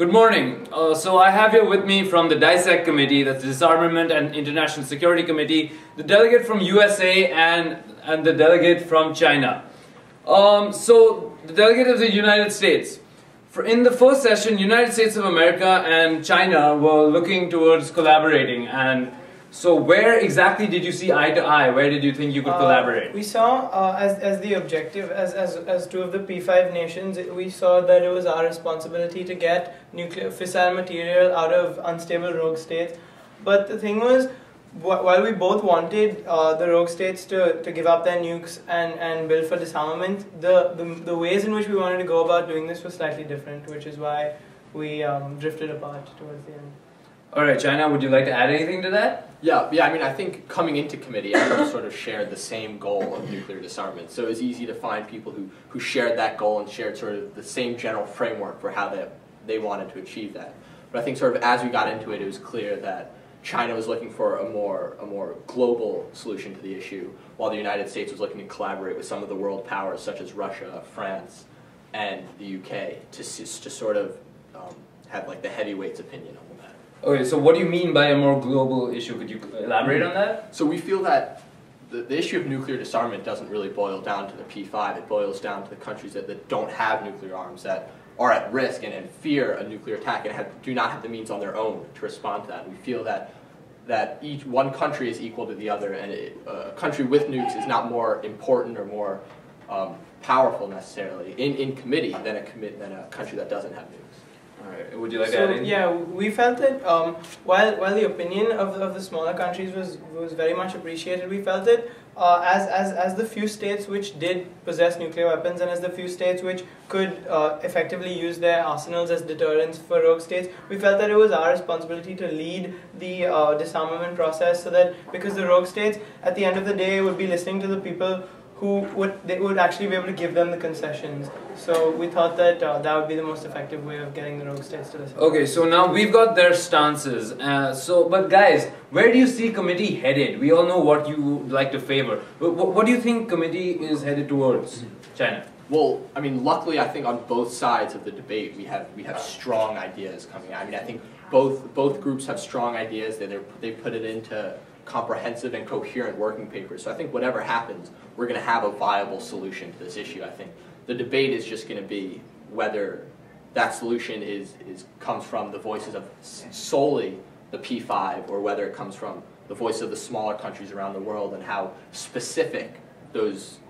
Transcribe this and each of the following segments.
Good morning. So I have here with me from the DISEC committee, that's the Disarmament and International Security Committee, the delegate from USA and the delegate from China. So the delegate of the United States. In the first session, United States of America and China were looking towards collaborating, and so where exactly did you see eye to eye? Where did you think you could collaborate? We saw as the objective, as two of the P5 nations, we saw that it was our responsibility to get nuclear fissile material out of unstable rogue states. But the thing was, while we both wanted the rogue states to give up their nukes and build for disarmament, the ways in which we wanted to go about doing this was slightly different, which is why we drifted apart towards the end. Alright, China, would you like to add anything to that? Yeah, I mean, I think coming into committee, everyone sort of shared the same goal of nuclear disarmament. So it was easy to find people who shared that goal and shared sort of the same general framework for how they wanted to achieve that. But I think sort of as we got into it, it was clear that China was looking for a more global solution to the issue, while the United States was looking to collaborate with some of the world powers, such as Russia, France, and the UK, to sort of have like the heavyweights opinion on that. Okay, so what do you mean by a more global issue? Could you elaborate on that? So we feel that the issue of nuclear disarmament doesn't really boil down to the P5. It boils down to the countries that don't have nuclear arms, that are at risk and fear a nuclear attack and do not have the means on their own to respond to that. We feel that each one country is equal to the other, and a country with nukes is not more important or more powerful necessarily in committee than a country that doesn't have nukes. Alright, would you like to add anything? Yeah, we felt that while the opinion of the smaller countries was very much appreciated, we felt that as the few states which did possess nuclear weapons and as the few states which could effectively use their arsenals as deterrents for rogue states, we felt that it was our responsibility to lead the disarmament process, so that because the rogue states at the end of the day would be listening to the people who would actually be able to give them the concessions. So we thought that that would be the most effective way of getting the rogue states to listen. Okay, so now we've got their stances. But guys, where do you see committee headed? We all know what you like to favor. What do you think committee is headed towards, China? Well, I mean, luckily, I think on both sides of the debate, we have strong ideas coming out. I mean, I think both groups have strong ideas. They put it into comprehensive and coherent working papers. So I think whatever happens, we're going to have a viable solution to this issue. I think the debate is just going to be whether that solution comes from the voices of solely the P5, or whether it comes from the voice of the smaller countries around the world, and how specific those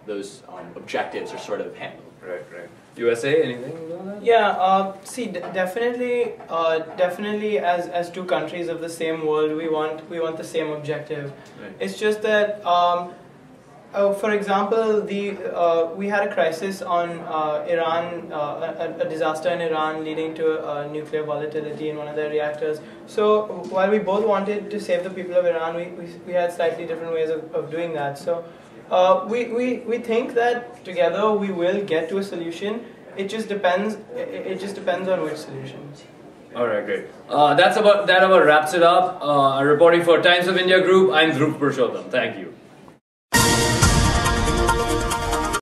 objectives are sort of handled. Right. USA, anything on that? Yeah, see, definitely, as two countries of the same world, we want the same objective. Right. It's just that, for example, we had a crisis on Iran, a disaster in Iran leading to nuclear volatility in one of their reactors. So while we both wanted to save the people of Iran, we had slightly different ways of doing that. So we think that together we will get to a solution. It just depends. It just depends on which solution. All right, great. That about wraps it up. Reporting for Times of India Group, I'm Dhruv Purushottam. Thank you.